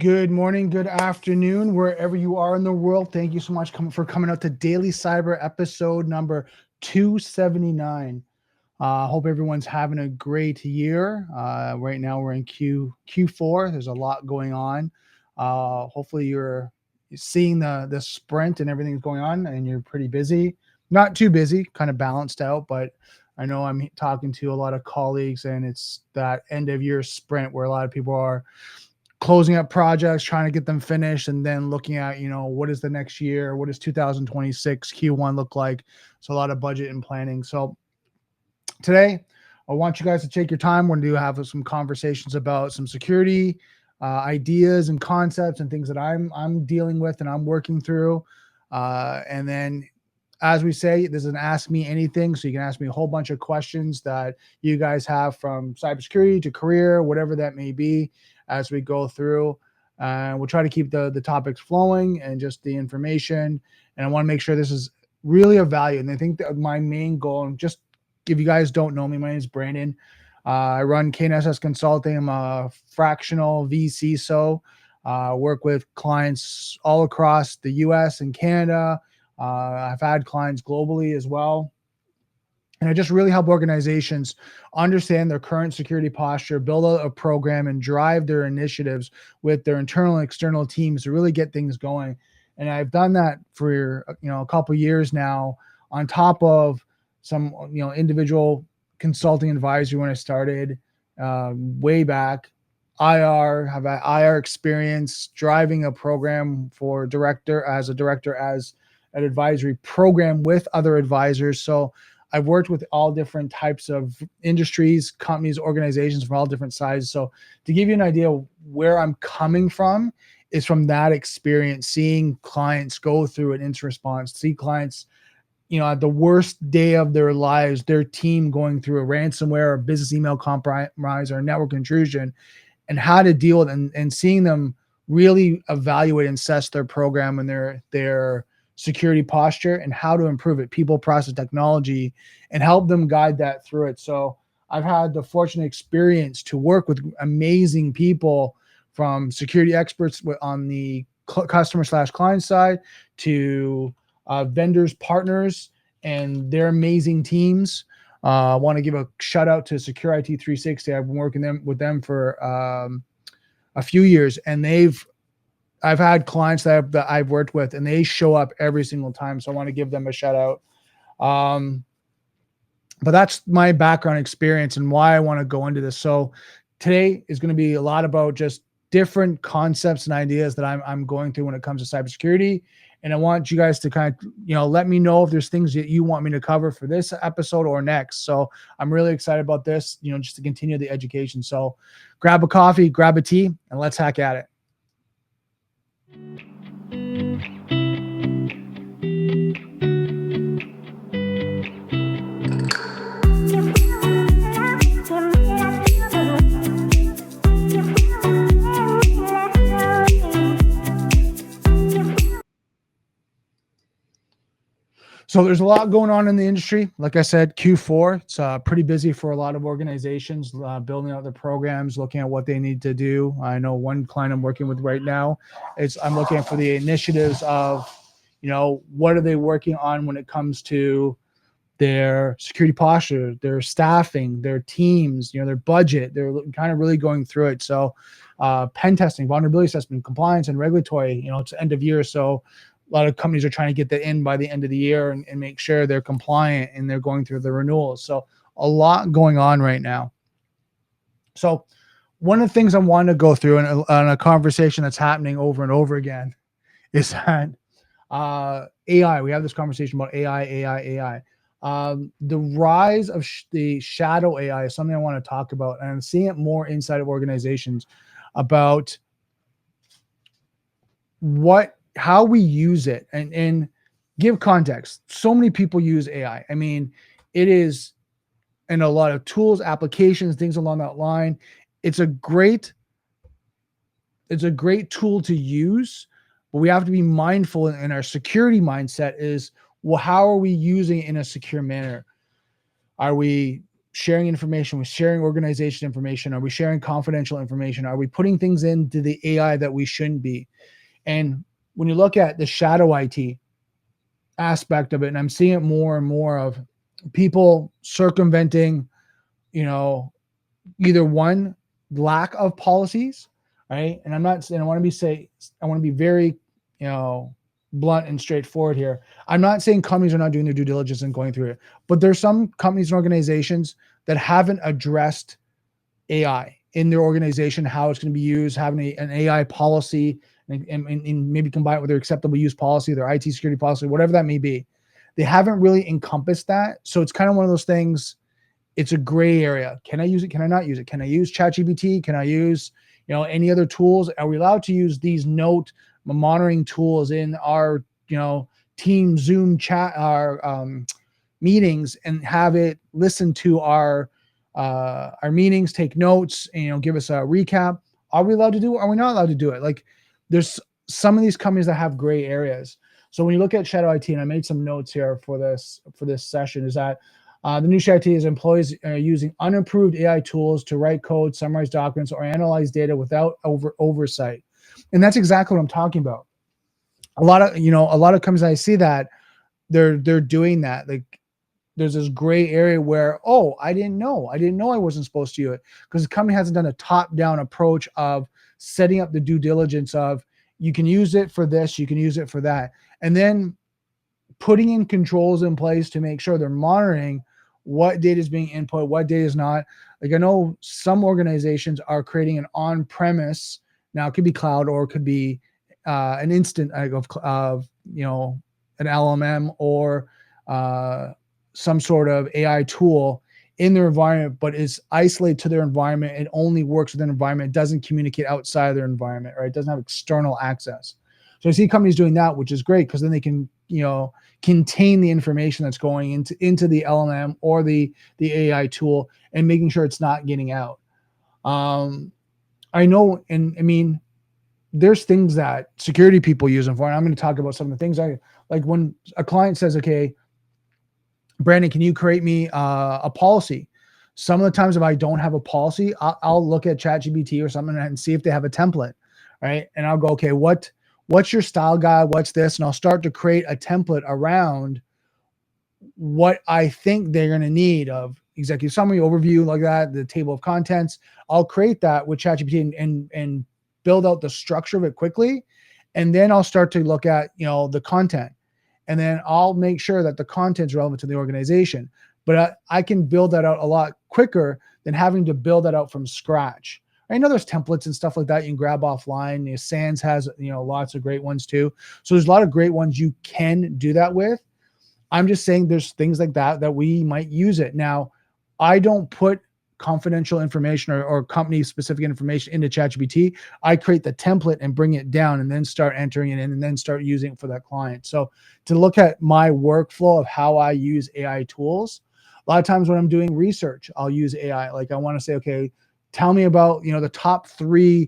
Good morning, good afternoon, wherever you are in the world. Thank you so much for coming out to Daily Cyber episode number 279. Hope everyone's having a great year. Right now we're in Q4. There's a lot going on. Hopefully you're seeing the sprint and everything's going on, and you're pretty busy. Not too busy, kind of balanced out, but I know I'm talking to a lot of colleagues, and it's that end of year sprint where a lot of people are closing up projects, trying to get them finished, and then looking at, what is the next year? What does 2026 Q1 look like? So a lot of budget and planning. So today, I want you guys to take your time. We're going to have some conversations about some security ideas and concepts and things that I'm dealing with and I'm working through. And then, as we say, this is an Ask Me Anything. So you can ask me a whole bunch of questions that you guys have, from cybersecurity to career, whatever that may be, as we go through. We'll try to keep the topics flowing and just the information. And I want to make sure this is really of value. And I think that my main goal, and just if you guys don't know me, my name is Brandon. I run KNSS Consulting. I'm a fractional vCISO. Work with clients all across the US and Canada. I've had clients globally as well. And I just really help organizations understand their current security posture, build a program, and drive their initiatives with their internal and external teams to really get things going. And I've done that for a couple of years now, on top of some individual consulting advisory when I started way back. Have IR experience driving a program for as an advisory program with other advisors. So I've worked with all different types of industries, companies, organizations from all different sizes. So to give you an idea where I'm coming from is from that experience, seeing clients go through an incident response, see clients, at the worst day of their lives, their team going through a ransomware or business email compromise or a network intrusion, and how to deal with it, and seeing them really evaluate and assess their program and their security posture and how to improve it, people, process, technology, and help them guide that through it. So I've had the fortunate experience to work with amazing people, from security experts on the customer/client side to vendors, partners, and their amazing teams. I want to give a shout out to Secure IT 360. I've been working with them for a few years, and I've had clients that I've worked with, and they show up every single time. So I want to give them a shout out. But that's my background experience and why I want to go into this. So today is going to be a lot about just different concepts and ideas that I'm going through when it comes to cybersecurity. And I want you guys to kind of, let me know if there's things that you want me to cover for this episode or next. So I'm really excited about this, just to continue the education. So grab a coffee, grab a tea, and let's hack at it. So there's a lot going on in the industry. Like I said, Q4, it's pretty busy for a lot of organizations, building out their programs, looking at what they need to do. I know one client I'm working with right now I'm looking for the initiatives of, what are they working on when it comes to their security posture, their staffing, their teams, their budget. They're kind of really going through it. So pen testing, vulnerability assessment, compliance, and regulatory, it's the end of year. So a lot of companies are trying to get that in by the end of the year and make sure they're compliant and they're going through the renewals. So a lot going on right now. So one of the things I want to go through in a conversation that's happening over and over again is that AI. We have this conversation about AI. The rise of the shadow AI is something I want to talk about, and I'm seeing it more inside of organizations about how we use it and give context. So many people use AI. I mean, it is in a lot of tools, applications, things along that line. It's a great tool to use, but we have to be mindful in our security mindset is, well, how are we using it in a secure manner? Are we sharing information? We're sharing organization information. Are we sharing confidential information? Are we putting things into the AI that we shouldn't be? And when you look at the shadow IT aspect of it, and I'm seeing it more and more of people circumventing, you know, either one, lack of policies, right? And I'm not saying, I want to be very, blunt and straightforward here. I'm not saying companies are not doing their due diligence and going through it, but there's some companies and organizations that haven't addressed AI in their organization, how it's going to be used, having an AI policy, and maybe combine it with their acceptable use policy, their IT security policy, whatever that may be. They haven't really encompassed that. So it's kind of one of those things. It's a gray area. Can I use it? Can I not use it? Can I use ChatGPT? Can I use, any other tools? Are we allowed to use these note monitoring tools in our, team Zoom chat, our meetings, and have it listen to our meetings, take notes, and, give us a recap? Are we allowed to do it? Are we not allowed to do it? Like, there's some of these companies that have gray areas. So when you look at shadow IT, and I made some notes here for this session, is that the new shadow IT is employees using unapproved AI tools to write code, summarize documents, or analyze data without oversight. And that's exactly what I'm talking about. A lot of companies, I see that they're doing that. Like, there's this gray area where, I didn't know I wasn't supposed to do it, because the company hasn't done a top-down approach of setting up the due diligence of, you can use it for this, you can use it for that, and then putting in controls in place to make sure they're monitoring what data is being input, what data is not. Like, I know some organizations are creating an on-premise, now it could be cloud, or it could be an instant of an LLM, or some sort of AI tool in their environment, but is isolated to their environment. It only works with their environment. It doesn't communicate outside of their environment, right? It doesn't have external access. So I see companies doing that, which is great, because then they can, contain the information that's going into the LLM or the AI tool, and making sure it's not getting out. I know, and I mean, there's things that security people use them for, and I'm going to talk about some of the things I like. When a client says, okay, Brandon, can you create me a policy? Some of the times, if I don't have a policy, I'll look at ChatGPT or something and see if they have a template, right? And I'll go, okay, what's your style guide? What's this? And I'll start to create a template around what I think they're going to need of executive summary, overview, like that, the table of contents. I'll create that with ChatGPT and build out the structure of it quickly. And then I'll start to look at, the content. And then I'll make sure that the content's relevant to the organization. But I can build that out a lot quicker than having to build that out from scratch. I know there's templates and stuff like that you can grab offline. Sans has, lots of great ones too. So there's a lot of great ones you can do that with. I'm just saying there's things like that we might use it. Now, I don't put confidential information or company specific information into ChatGPT. I create the template and bring it down, and then start entering it in, and then start using it for that client. So to look at my workflow of how I use AI tools, a lot of times when I'm doing research, I'll use AI. Like, I want to say, okay, tell me about, the top 3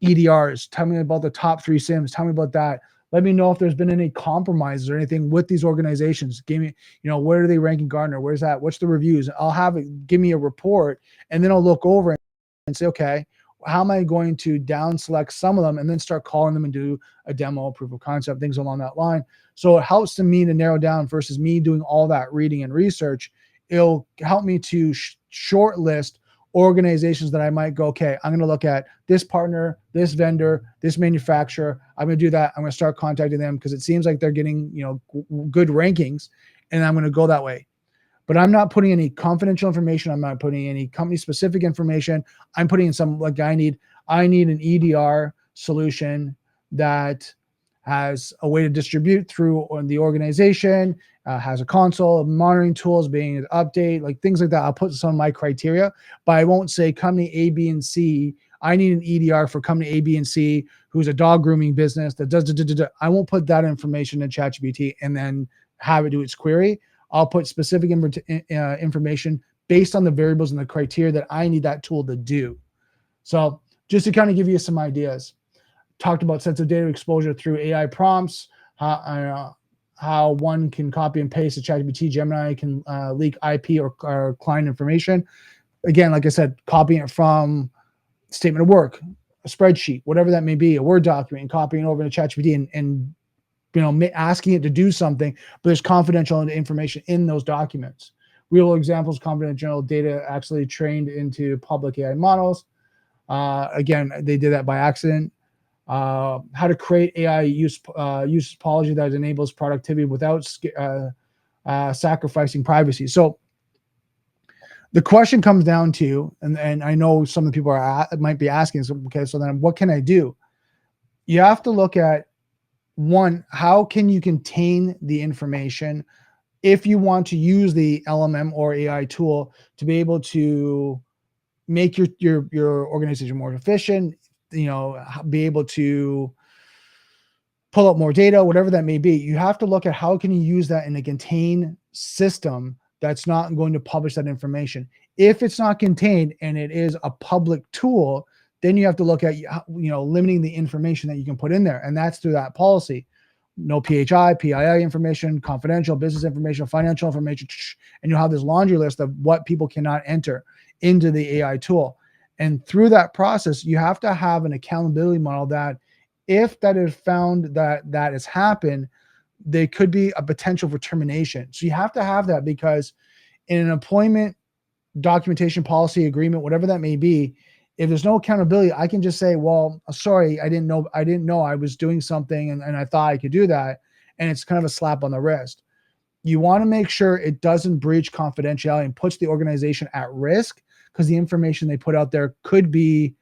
EDRs. Tell me about the top 3 SIMs. Tell me about that. Let me know if there's been any compromises or anything with these organizations. Give me, where are they ranking Gartner? Where's that? What's the reviews? I'll have it, give me a report, and then I'll look over and say, okay, how am I going to down select some of them, and then start calling them and do a demo, proof of concept, things along that line. So it helps me to narrow down versus me doing all that reading and research. It'll help me to shortlist organizations that I might go, okay, I'm going to look at this partner, this vendor, this manufacturer. I'm going to do that. I'm going to start contacting them because it seems like they're getting, good rankings, and I'm going to go that way. But I'm not putting any confidential information. I'm not putting any company specific information. I'm putting in some, like, I need an EDR solution that has a way to distribute through the organization, has a console, monitoring tools, being an update, like things like that. I'll put some of my criteria, but I won't say company A, B, and C. I need an EDR for company A, B, and C, who's a dog grooming business that does. I won't put that information in ChatGPT and then have it do its query. I'll put specific information based on the variables and the criteria that I need that tool to do. So just to kind of give you some ideas. Talked about sensitive data exposure through AI prompts. how one can copy and paste a ChatGPT, Gemini can leak IP or client information. Again, like I said, copying it from statement of work, a spreadsheet, whatever that may be, a Word document, and copying it over to ChatGPT and asking it to do something, but there's confidential information in those documents. Real examples, confidential data actually trained into public AI models. Again, they did that by accident. How to create AI use policy that enables productivity without sacrificing privacy. So the question comes down to, and I know some of the people might be asking, so, okay, so then what can I do? You have to look at, one, how can you contain the information if you want to use the LMM or AI tool to be able to make your organization more efficient, be able to pull up more data, whatever that may be. You have to look at how can you use that in a contained system that's not going to publish that information. If it's not contained and it is a public tool, then you have to look at limiting the information that you can put in there, and that's through that policy. No PHI, PII information, confidential business information, financial information, and you'll have this laundry list of what people cannot enter into the AI tool. And through that process, you have to have an accountability model that if that is found that has happened, there could be a potential for termination. So you have to have that, because in an employment documentation policy agreement, whatever that may be, if there's no accountability, I can just say, well, sorry, I didn't know I was doing something and I thought I could do that. And it's kind of a slap on the wrist. You want to make sure it doesn't breach confidentiality and puts the organization at risk, because the information they put out there could be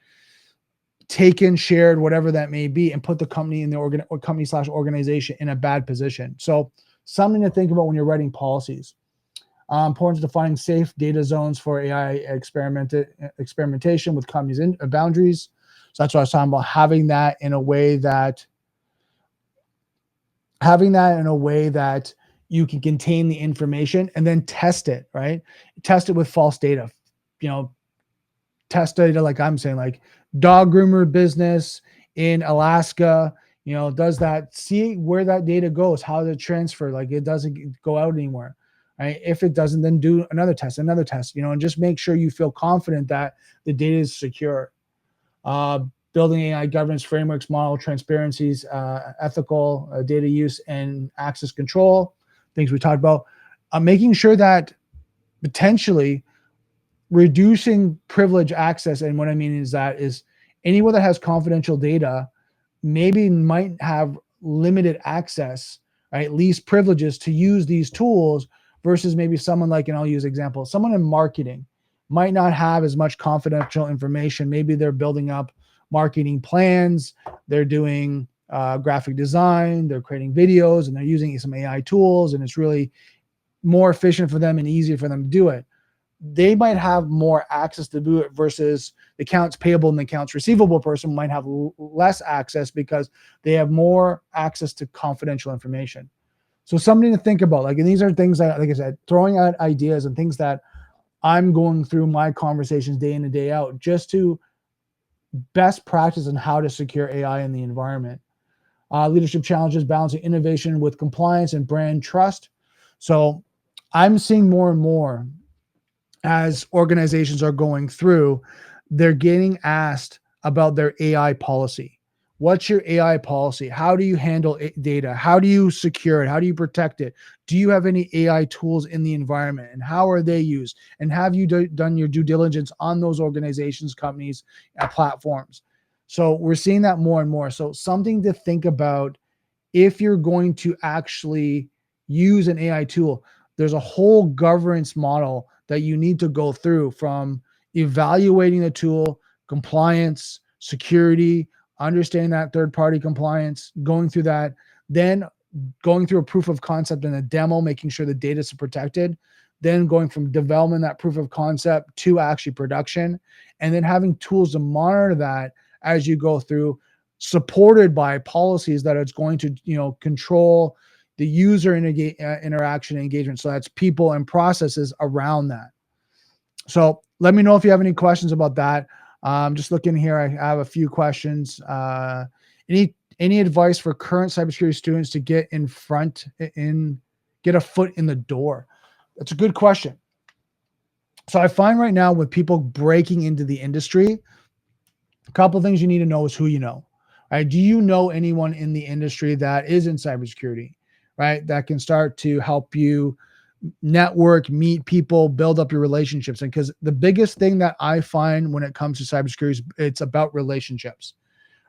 taken, shared, whatever that may be, and put the company in the company/organization in a bad position. So something to think about when you're writing policies. Important to defining safe data zones for AI experimentation with companies' boundaries. So that's what I was talking about, having that in a way that you can contain the information and then test it, right? Test it with false data. Test data, like I'm saying, like dog groomer business in Alaska, does that, see where that data goes, how does it transfer, like it doesn't go out anywhere. Right? If it doesn't, then do another test, and just make sure you feel confident that the data is secure. Building AI governance frameworks, model transparencies, ethical data use and access control, things we talked about. Making sure that potentially reducing privilege access, and what I mean is anyone that has confidential data maybe might have limited access, right? Least privileges to use these tools, versus maybe someone like, and I'll use example, someone in marketing might not have as much confidential information. Maybe they're building up marketing plans, they're doing graphic design, they're creating videos, and they're using some AI tools, and it's really more efficient for them and easier for them to do it. They might have more access to do it, versus the accounts payable and the accounts receivable person might have less access because they have more access to confidential information. So something to think about. And these are things that, like I said, throwing out ideas and things that I'm going through my conversations day in and day out, just to best practice on how to secure AI in the environment. Leadership challenges, balancing innovation with compliance and brand trust. So I'm seeing more and more as organizations are going through, they're getting asked about their AI policy. What's your AI policy? How do you handle data? How do you secure it? How do you protect it? Do you have any AI tools in the environment, and how are they used? And have you done your due diligence on those organizations, companies, platforms? So we're seeing that more and more. So something to think about if you're going to actually use an AI tool. There's a whole governance model that you need to go through, from evaluating the tool, compliance, security, understanding that third-party compliance, going through that, then going through a proof of concept and a demo, making sure the data is protected, then going from development, that proof of concept, to actually production, and then having tools to monitor that as you go through, supported by policies that it's going to control the user interaction and engagement. So that's people and processes around that. So let me know if you have any questions about that. Just looking here, I have a few questions. Any advice for current cybersecurity students to get get a foot in the door? That's a good question. So I find right now with people breaking into the industry, a couple of things you need to know is who you know. Right? Do you know anyone in the industry that is in cybersecurity, right? That can start to help you network, meet people, build up your relationships. And because the biggest thing that I find when it comes to cybersecurity is it's about relationships.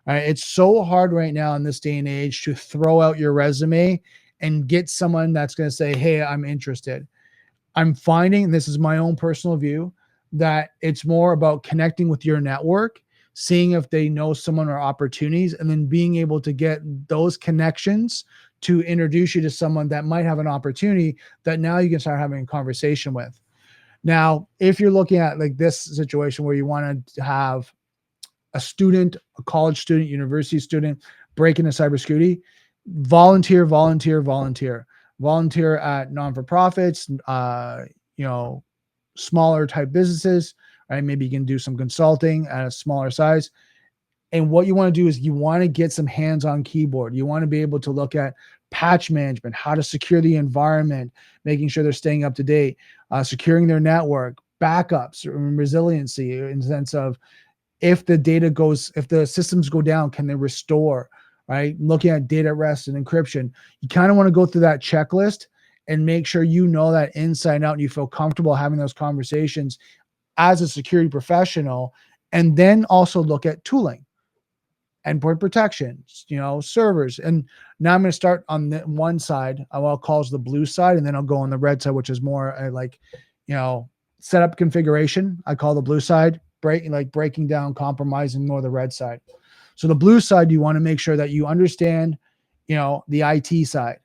Right? It's so hard right now in this day and age to throw out your resume and get someone that's going to say, "Hey, I'm interested." I'm finding, and this is my own personal view, that it's more about connecting with your network, seeing if they know someone or opportunities, and then being able to get those connections to introduce you to someone that might have an opportunity that now you can start having a conversation with. Now, if you're looking at like this situation where you want to have a student, a college student, university student break into cybersecurity, volunteer, volunteer, volunteer, volunteer at non-for-profits, you know, smaller type businesses, right? Maybe you can do some consulting at a smaller size. And what you want to do is you want to get some hands on keyboard. You want to be able to look at patch management, how to secure the environment, making sure they're staying up to date, securing their network, backups, resiliency in the sense of if the systems go down, can they restore, right? Looking at data at rest and encryption. You kind of want to go through that checklist and make sure you know that inside out and you feel comfortable having those conversations as a security professional. And then also look at tooling, endpoint protection, servers. And now I'm going to start on the one side, I'll call the blue side, and then I'll go on the red side, which is more setup configuration. I call the blue side breaking down, compromising, more the red side. So the blue side, you want to make sure that you understand, the IT side,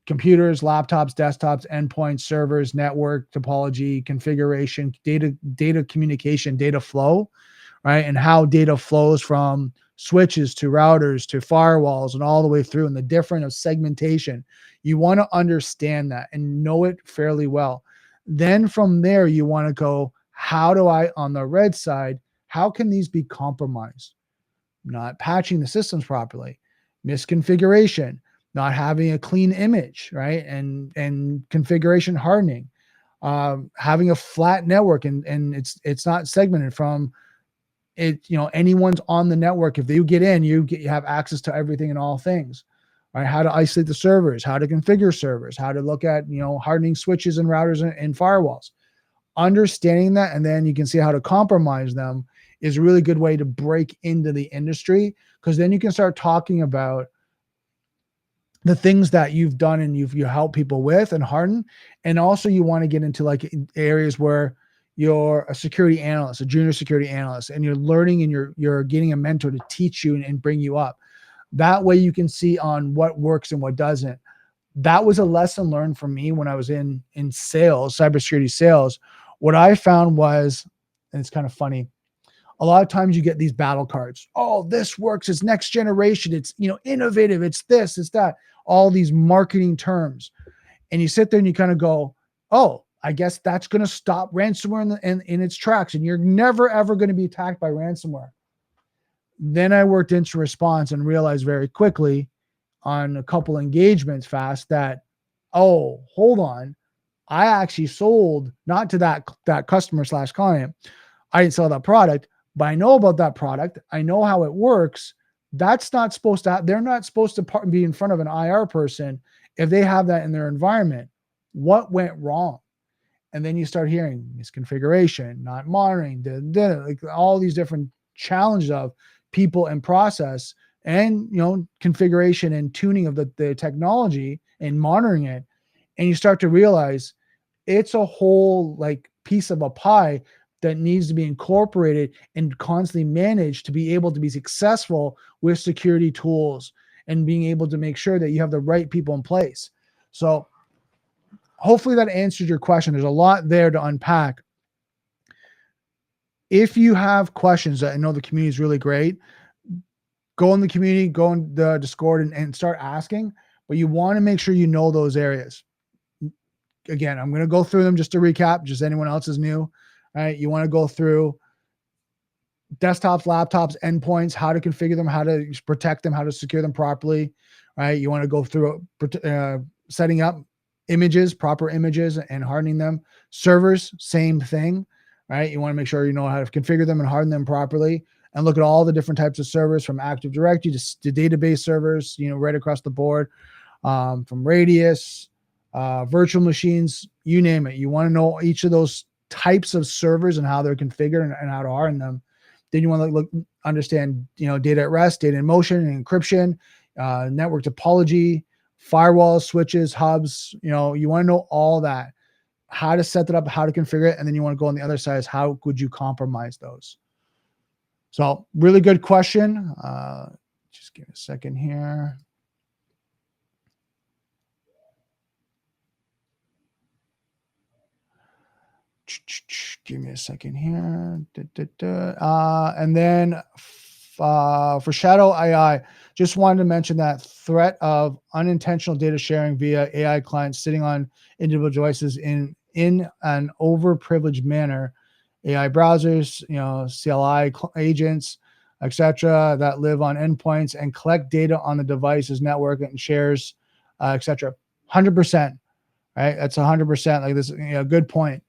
computers, laptops, desktops, endpoints, servers, network topology, configuration, data communication, data flow, right? And how data flows from switches to routers to firewalls and all the way through, and the different of segmentation. You want to understand that and know it fairly well. Then from there, you want to go, how do I, on the red side, how can these be compromised? Not patching the systems properly, misconfiguration, not having a clean image, right? And configuration hardening, having a flat network and it's not segmented from it, anyone's on the network. If they get in, you have access to everything and all things, right? How to isolate the servers, how to configure servers, how to look at, hardening switches and routers and firewalls. Understanding that, and then you can see how to compromise them is a really good way to break into the industry, because then you can start talking about the things that you've done and you help people with and harden. And also you want to get into like areas where you're a security analyst, a junior security analyst, and you're learning and you're getting a mentor to teach you and bring you up. That way you can see on what works and what doesn't. That was a lesson learned for me when I was in sales, cybersecurity sales. What I found was, and it's kind of funny, a lot of times you get these battle cards. Oh, this works. It's next generation. It's, innovative. It's this, it's that, all these marketing terms. And you sit there and you kind of go, oh, I guess that's going to stop ransomware in its tracks. And you're never, ever going to be attacked by ransomware. Then I worked into response and realized very quickly on a couple engagements fast that, oh, hold on. I actually sold not to that customer / client. I didn't sell that product, but I know about that product. I know how it works. That's not supposed to, they're not supposed to be in front of an IR person if they have that in their environment. What went wrong? And then you start hearing misconfiguration, not monitoring, like all these different challenges of people and process and, configuration and tuning of the technology and monitoring it. And you start to realize it's a whole like piece of a pie that needs to be incorporated and constantly managed to be able to be successful with security tools and being able to make sure that you have the right people in place. So hopefully that answered your question. There's a lot there to unpack. If you have questions, I know the community is really great. Go in the community, go in the Discord and start asking, but you want to make sure you know those areas. Again, I'm going to go through them just to recap, just anyone else is new. All right. You want to go through desktops, laptops, endpoints, how to configure them, how to protect them, how to secure them properly, right? You want to go through setting up images, proper images, and hardening them. Servers, same thing, right? You want to make sure you know how to configure them and harden them properly, and look at all the different types of servers, from Active Directory to database servers, right across the board, from Radius, virtual machines, you name it. You want to know each of those types of servers and how they're configured and how to harden them. Then you want to understand, data at rest, data in motion, and encryption, network topology, firewalls, switches, hubs. You want to know all that, how to set that up, how to configure it, and then you want to go on the other side is how could you compromise those. So really good question. Just give me a second here. Give me a second here. And then for Shadow AI, just wanted to mention that threat of unintentional data sharing via AI clients sitting on individual devices in an overprivileged manner. AI browsers, CLI agents, etc., that live on endpoints and collect data on the device's network and shares, etc. 100%, right? That's 100%. Like this, good point.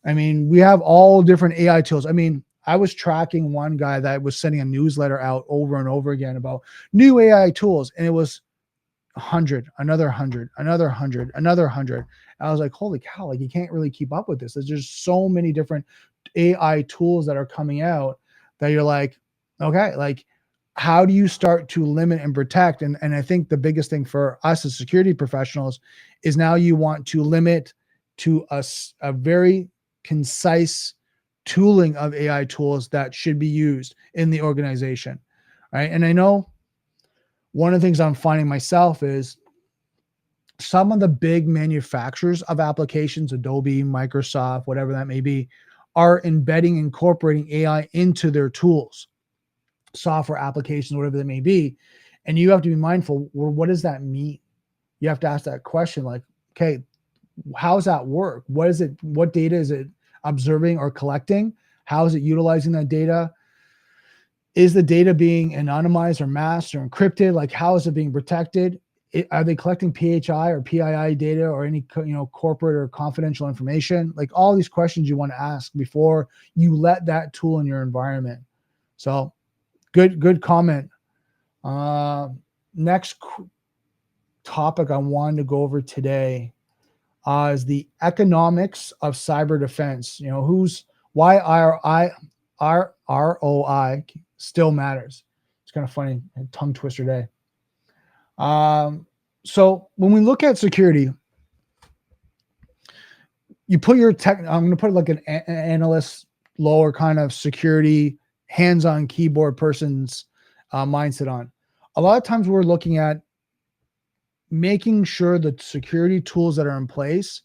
I mean, we have all different AI tools. I mean, I was tracking one guy that was sending a newsletter out over and over again about new AI tools, and it was 100, another 100, another 100, another 100. And I was like, holy cow, like you can't really keep up with this. There's just so many different AI tools that are coming out that you're like, okay, like how do you start to limit and protect? And I think the biggest thing for us as security professionals is now you want to limit to a very concise tooling of AI tools that should be used in the organization, right? And I know one of the things I'm finding myself is some of the big manufacturers of applications, Adobe, Microsoft, whatever that may be, are incorporating AI into their tools, software applications, whatever they may be. And you have to be mindful, well, what does that mean? You have to ask that question, like, okay, how does that work? What data is it observing or collecting? How is it utilizing that data? Is the data being anonymized or masked or encrypted? Like, how is it being protected? Are they collecting PHI or PII data or any corporate or confidential information? Like all these questions you want to ask before you let that tool in your environment. So good comment. Next topic I wanted to go over today is the economics of cyber defense. Why ROI still matters. It's kind of funny, tongue twister day. So when we look at security, you put your I'm going to put like an analyst, lower kind of security, hands-on keyboard person's mindset on. A lot of times we're looking at making sure the security tools that are in place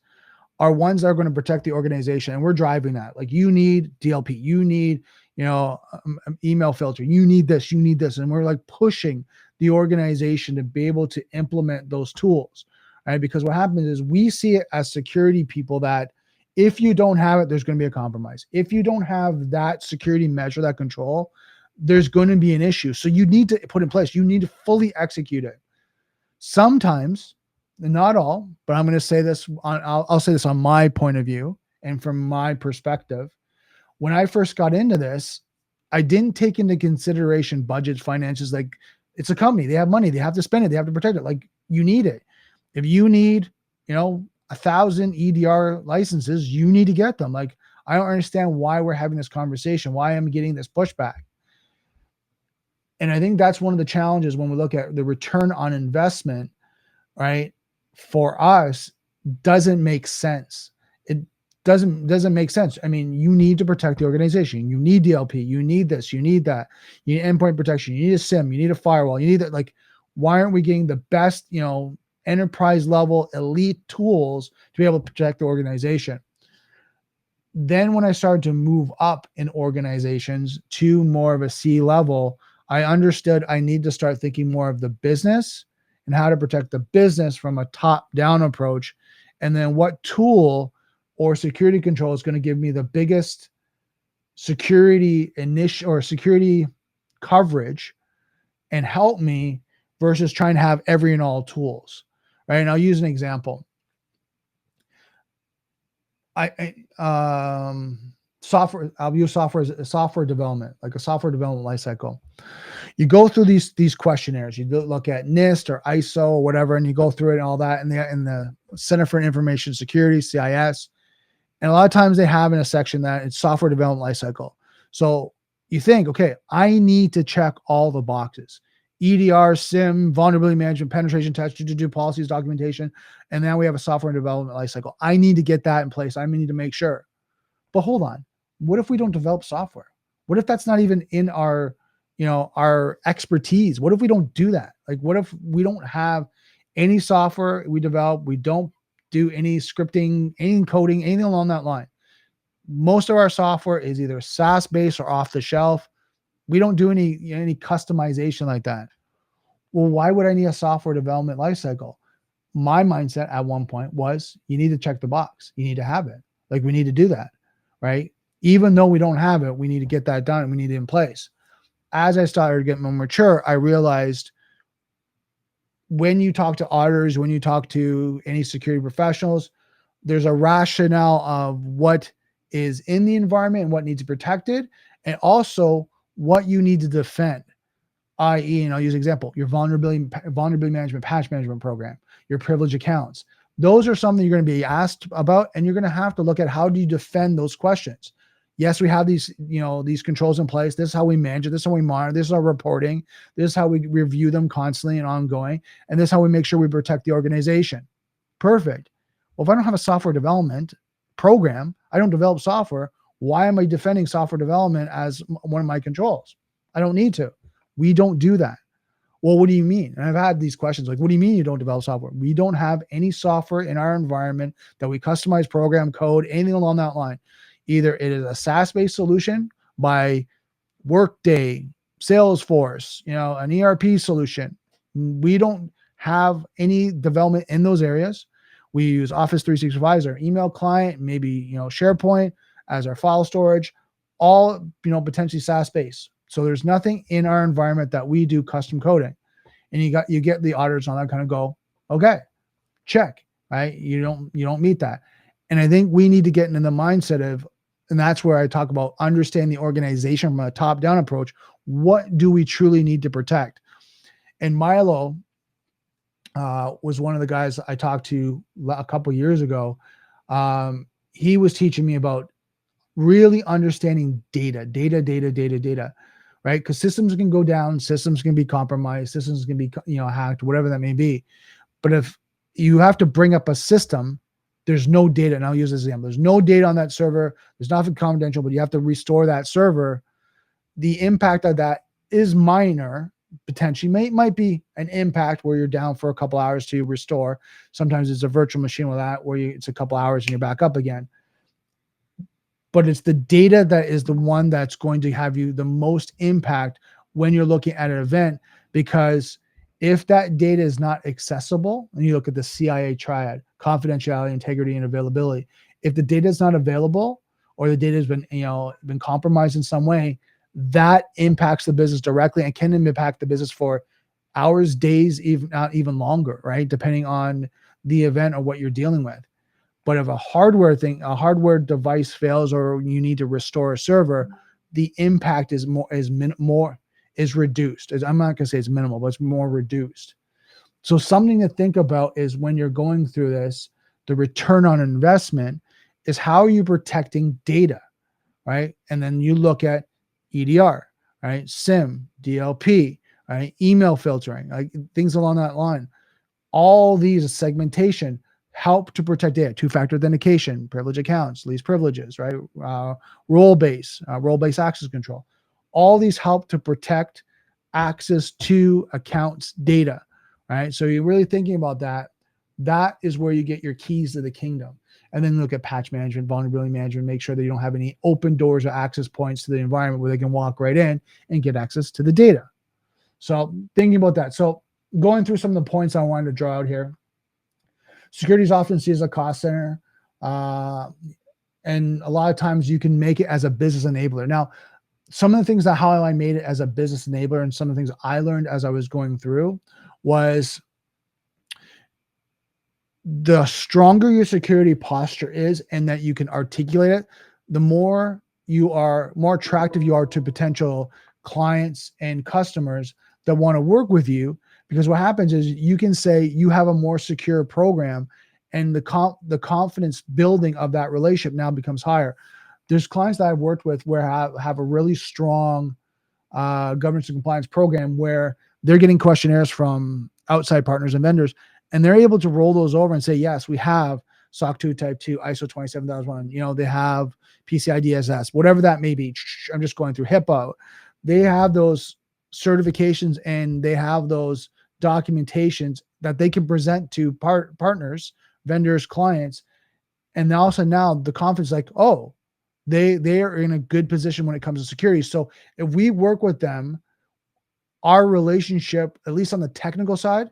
are ones that are going to protect the organization. And we're driving that. Like you need DLP, you need, email filter, you need this. And we're like pushing the organization to be able to implement those tools, right? Because what happens is we see it as security people that if you don't have it, there's going to be a compromise. If you don't have that security measure, that control, there's going to be an issue. So you need to put in place, you need to fully execute it. Sometimes, not all, but I'm going to say this I'll say this on my point of view and from my perspective. When I first got into this, I didn't take into consideration budgets, finances. Like it's a company, they have money, they have to spend it, they have to protect it. Like you need it. If you need, 1,000 EDR licenses, you need to get them. Like I don't understand why we're having this conversation, why I'm getting this pushback. And I think that's one of the challenges when we look at the return on investment, right? For us, doesn't make sense. It doesn't make sense. I mean, you need to protect the organization. You need DLP. You need this. You need that. You need endpoint protection. You need a SIM. You need a firewall. You need that. Like, why aren't we getting the best, enterprise level elite tools to be able to protect the organization? Then when I started to move up in organizations to more of a C level, I understood I need to start thinking more of the business and how to protect the business from a top-down approach. And then what tool or security control is going to give me the biggest security security coverage and help me versus trying to have every and all tools, right? And I'll use an example. Software. I'll use software as a software development, like a software development lifecycle. You go through these questionnaires. You look at NIST or ISO or whatever, and you go through it and all that. And the Center for Information Security, CIS, and a lot of times they have in a section that it's software development lifecycle. So you think, okay, I need to check all the boxes: EDR, SIM, vulnerability management, penetration test, do policies, documentation, and now we have a software development lifecycle. I need to get that in place. I need to make sure. But hold on, what if we don't develop software? What if that's not even in our, our expertise? What if we don't do that? Like, what if we don't have any software we develop? We don't do any scripting, any coding, anything along that line. Most of our software is either SaaS based or off the shelf. We don't do any customization like that. Well, why would I need a software development lifecycle? My mindset at one point was, you need to check the box. You need to have it. Like, we need to do that, right? Even though we don't have it, we need to get that done and we need it in place. As I started getting more mature, I realized when you talk to auditors, when you talk to any security professionals, there's a rationale of what is in the environment and what needs protected, and also what you need to defend, i.e., and I'll use an example, your vulnerability management, patch management program, your privileged accounts. Those are something you're going to be asked about, and you're going to have to look at how do you defend those questions. Yes, we have these, these controls in place. This is how we manage it. This is how we monitor. This is our reporting. This is how we review them constantly and ongoing. And this is how we make sure we protect the organization. Perfect. Well, if I don't have a software development program, I don't develop software, why am I defending software development as one of my controls? I don't need to. We don't do that. Well, what do you mean? And I've had these questions like, what do you mean you don't develop software? We don't have any software in our environment that we customize, program, code, anything along that line. Either it is a SaaS-based solution by Workday, Salesforce, an ERP solution. We don't have any development in those areas. We use Office 365 as our email client, maybe, SharePoint as our file storage, all, potentially SaaS-based. So there's nothing in our environment that we do custom coding. And you get the auditors on that kind of go, okay, check, right? You don't meet that. And I think we need to get into the mindset of, and that's where I talk about understanding the organization from a top-down approach. What do we truly need to protect? And Milo was one of the guys I talked to a couple of years ago. He was teaching me about really understanding data, right? Because systems can go down, systems can be compromised, systems can be hacked, whatever that may be. But if you have to bring up a system, there's no data, and I'll use this example. There's no data on that server. There's nothing confidential, but you have to restore that server. The impact of that is minor, potentially. Might be an impact where you're down for a couple hours to restore. Sometimes it's a virtual machine with that, where it's a couple hours and you're back up again. But it's the data that is the one that's going to have you the most impact when you're looking at an event, because if that data is not accessible, and you look at the CIA triad, confidentiality, integrity, and availability, if the data is not available or the data has been compromised in some way, that impacts the business directly and can impact the business for hours, days, even longer, right? Depending on the event or what you're dealing with. But if a hardware device fails, or you need to restore a server, the impact is reduced. I'm not going to say it's minimal, but it's more reduced. So something to think about is when you're going through this, the return on investment is how are you protecting data, right? And then you look at EDR, right? SIM, DLP, right? Email filtering, like things along that line. All these segmentation help to protect data. Two-factor authentication, privilege accounts, least privileges, right? Role-based access control. All these help to protect access to accounts data, right? So you're really thinking about that. That is where you get your keys to the kingdom. And then look at patch management, vulnerability management, make sure that you don't have any open doors or access points to the environment where they can walk right in and get access to the data. So thinking about that. So going through some of the points I wanted to draw out here. Security is often seen as a cost center. And a lot of times you can make it as a business enabler. Now, some of the things that how I made it as a business enabler and some of the things I learned as I was going through was the stronger your security posture is and that you can articulate it, the more attractive you are to potential clients and customers that want to work with you. Because what happens is you can say you have a more secure program, and the confidence building of that relationship now becomes higher. There's clients that I've worked with where have a really strong governance and compliance program where they're getting questionnaires from outside partners and vendors, and they're able to roll those over and say, yes, we have SOC 2 Type 2, ISO 27001, they have PCI DSS, whatever that may be. I'm just going through HIPAA. They have those certifications and they have those documentations that they can present to partners, vendors, clients. And also now the confidence, like, oh, they are in a good position when it comes to security. So if we work with them, our relationship, at least on the technical side,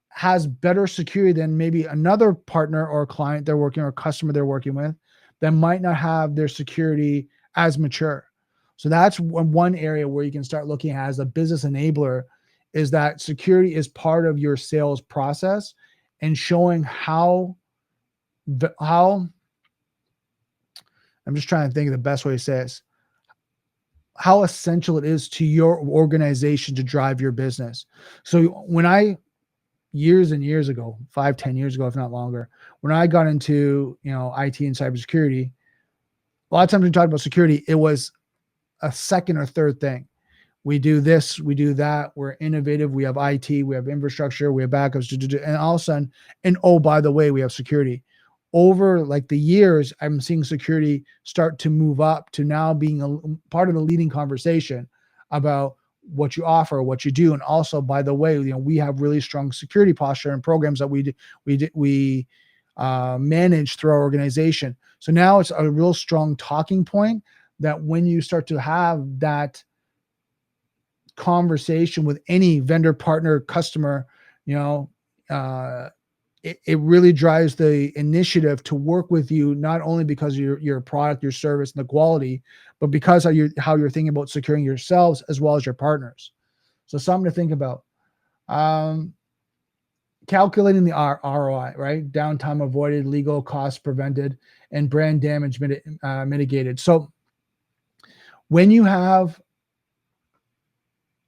has better security than maybe another partner or client they're working or customer they're working with that might not have their security as mature. So that's one area where you can start looking at as a business enabler, is that security is part of your sales process and showing how I'm just trying to think of the best way to say this, how essential it is to your organization to drive your business. So when I, years and years ago, 5-10 years ago, if not longer, when I got into, IT and cybersecurity, a lot of times when we talked about security, it was a second or third thing. We do this, we do that. We're innovative. We have IT, we have infrastructure, we have backups, and all of a sudden, and oh, by the way, we have security. Over like the years, I'm seeing security start to move up to now being a part of the leading conversation about what you offer, what you do, and also, by the way, we have really strong security posture and programs that we manage through our organization. So now it's a real strong talking point that when you start to have that conversation with any vendor, partner, customer, it really drives the initiative to work with you, not only because of your product, your service, and the quality, but because of how you're thinking about securing yourselves as well as your partners. So something to think about. Calculating the ROI, right? Downtime avoided, legal costs prevented, and brand damage mitigated. So when you have,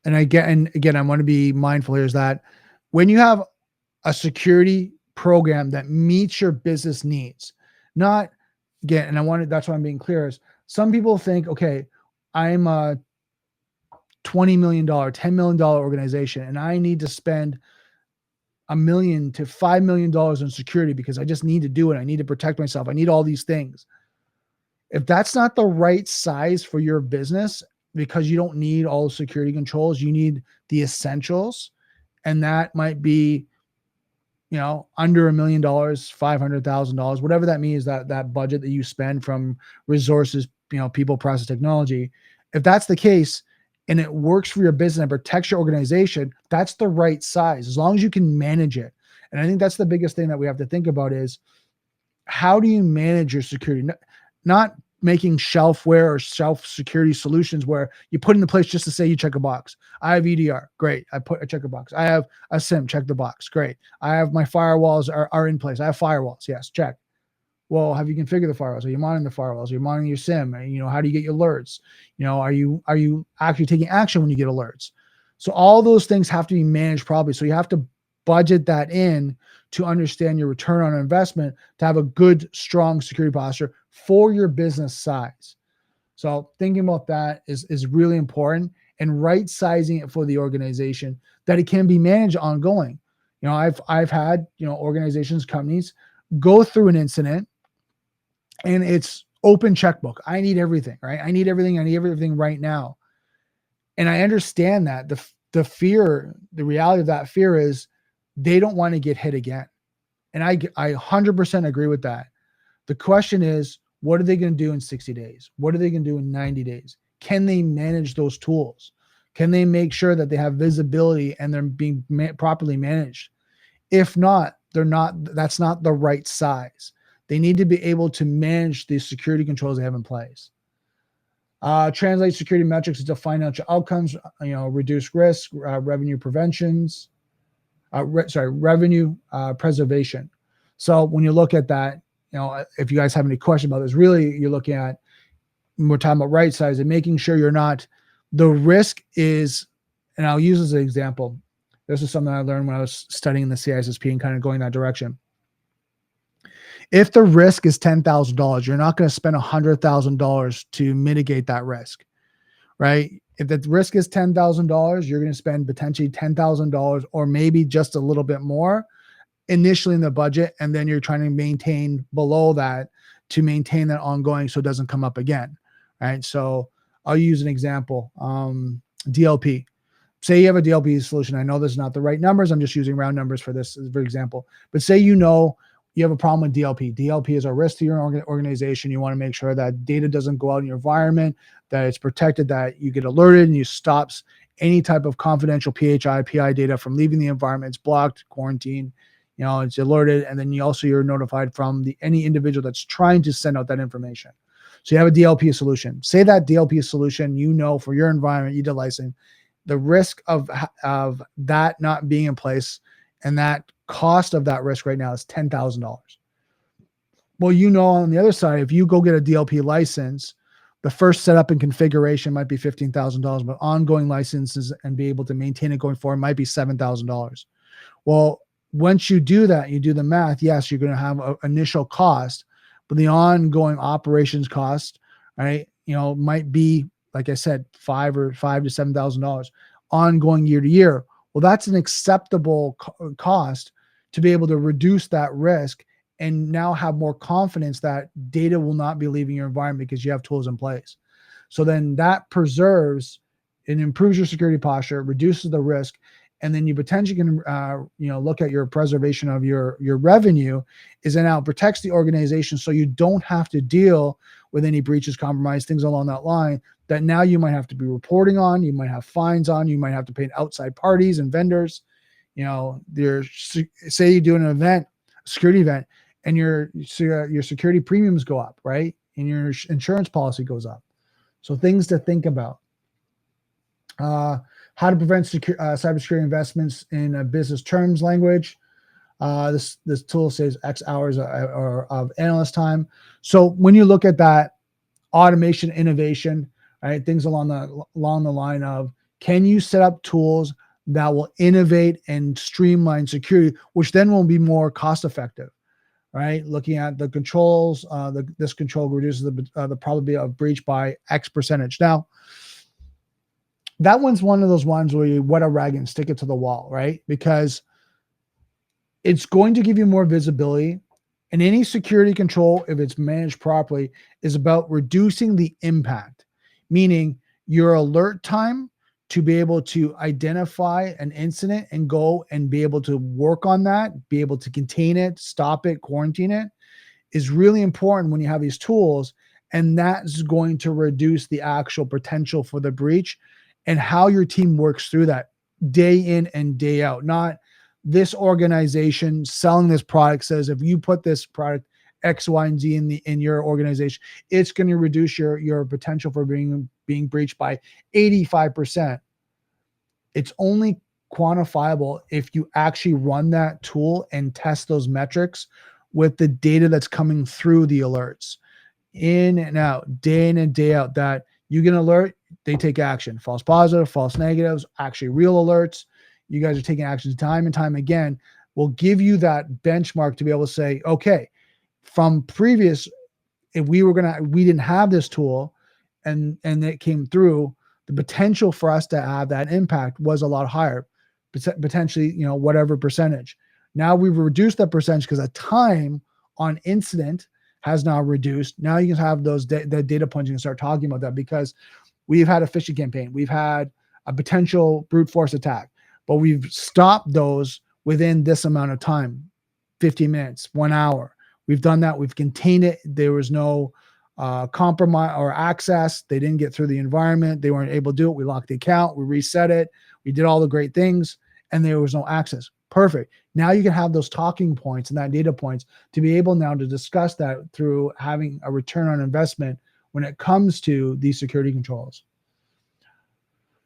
and again, I want to be mindful here, is that when you have a security program that meets your business needs, not, again, and that's why I'm being clear, is some people think, okay, I'm a $20 million, $10 million organization, and I need to spend $1 million to $5 million on security because I just need to do it. I need to protect myself. I need all these things. If that's not the right size for your business, because you don't need all the security controls, you need the essentials, and that might be, under $1 million, $500,000, whatever that means, that budget that you spend from resources, people, process, technology. If that's the case and it works for your business and protects your organization, that's the right size, as long as you can manage it. And I think that's the biggest thing that we have to think about is, how do you manage your security? Not making shelfware or self security solutions where you put into place just to say you check a box. I have EDR, great. I check a box. I have a SIM, check the box, great. I have my firewalls are in place. I have firewalls, yes, check. Well, have you configured the firewalls? Are you monitoring the firewalls? Are you monitoring your SIM? How do you get your alerts? Are you actually taking action when you get alerts? So all those things have to be managed properly. So you have to budget that in to understand your return on investment, to have a good, strong security posture for your business size. So thinking about that is really important, and right sizing it for the organization that it can be managed ongoing. I've had, organizations, companies go through an incident and it's open checkbook. I need everything, right? I need everything right now. And I understand that the fear, the reality of that fear is they don't want to get hit again. And I 100% agree with that. The question is, what are they going to do in 60 days? What are they going to do in 90 days? Can they manage those tools? Can they make sure that they have visibility and they're being properly managed? If not, that's not the right size. They need to be able to manage the security controls they have in place. Translate security metrics into financial outcomes, reduce risk, revenue preventions, revenue preservation. So when you look at that, if you guys have any question about this, really you're looking at, we're talking about right size and making sure you're not, the risk is, and I'll use as an example. This is something I learned when I was studying the CISSP and kind of going that direction. If the risk is $10,000, you're not going to spend $100,000 to mitigate that risk, right? If the risk is $10,000, you're going to spend potentially $10,000 or maybe just a little bit more initially in the budget, and then you're trying to maintain below that to maintain that ongoing so it doesn't come up again, right? So I'll use an example. DLP. Say you have a DLP solution. I know this is not the right numbers. I'm just using round numbers for this, for example. But say you have a problem with DLP. DLP is a risk to your organization. You want to make sure that data doesn't go out in your environment, that it's protected, that you get alerted and you stops any type of confidential PHI, PI data from leaving the environment. It's blocked, quarantined, it's alerted. And then you're notified from any individual that's trying to send out that information. So you have a DLP solution. Say that DLP solution, for your environment, you did license, the risk of that not being in place and that cost of that risk right now is $10,000. Well, on the other side, if you go get a DLP license, the first setup and configuration might be $15,000, but ongoing licenses and be able to maintain it going forward might be $7,000. Well, once you do that, you do the math, yes, you're going to have an initial cost, but the ongoing operations cost, right, might be, like I said, $5,000 to $7,000 ongoing year to year. Well, that's an acceptable cost to be able to reduce that risk and now have more confidence that data will not be leaving your environment because you have tools in place. So then that preserves and improves your security posture, reduces the risk, and then you potentially can, look at your preservation of your revenue is then now protects the organization so you don't have to deal with any breaches, compromise, things along that line that now you might have to be reporting on, you might have fines on, you might have to pay outside parties and vendors. Say you do an event, security event, and your security premiums go up, right? And your insurance policy goes up. So things to think about. How to prevent cybersecurity investments in a business terms language. This tool says X hours of analyst time. So when you look at that automation innovation, right, things along the line of, can you set up tools that will innovate and streamline security, which then will be more cost effective, right? Looking at the controls, this control reduces the probability of breach by X percentage. Now, that one's one of those ones where you wet a rag and stick it to the wall, right? Because it's going to give you more visibility. And any security control, if it's managed properly, is about reducing the impact, meaning your alert time to be able to identify an incident and go and be able to work on that, be able to contain it, stop it, quarantine it, is really important when you have these tools. And that's going to reduce the actual potential for the breach and how your team works through that day in and day out. Not this organization selling this product says, if you put this product X, Y, and Z in your organization, it's going to reduce your potential for being breached by 85%. It's only quantifiable if you actually run that tool and test those metrics with the data that's coming through the alerts, in and out, day in and day out, that you get an alert, they take action. False positive, false negatives, actually real alerts. You guys are taking actions time and time again, will give you that benchmark to be able to say, okay, from previous, if we didn't have this tool and it came through, the potential for us to have that impact was a lot higher, potentially, whatever percentage. Now we've reduced that percentage because the time on incident has now reduced. Now you can have those the data points, you can start talking about that, because we've had a phishing campaign, we've had a potential brute force attack, but we've stopped those within this amount of time, 15 minutes, 1 hour. We've done that. We've contained it. There was no compromise or access. They didn't get through the environment. They weren't able to do it. We locked the account. We reset it. We did all the great things, and there was no access. Perfect. Now you can have those talking points and that data points to be able now to discuss that through having a return on investment when it comes to these security controls.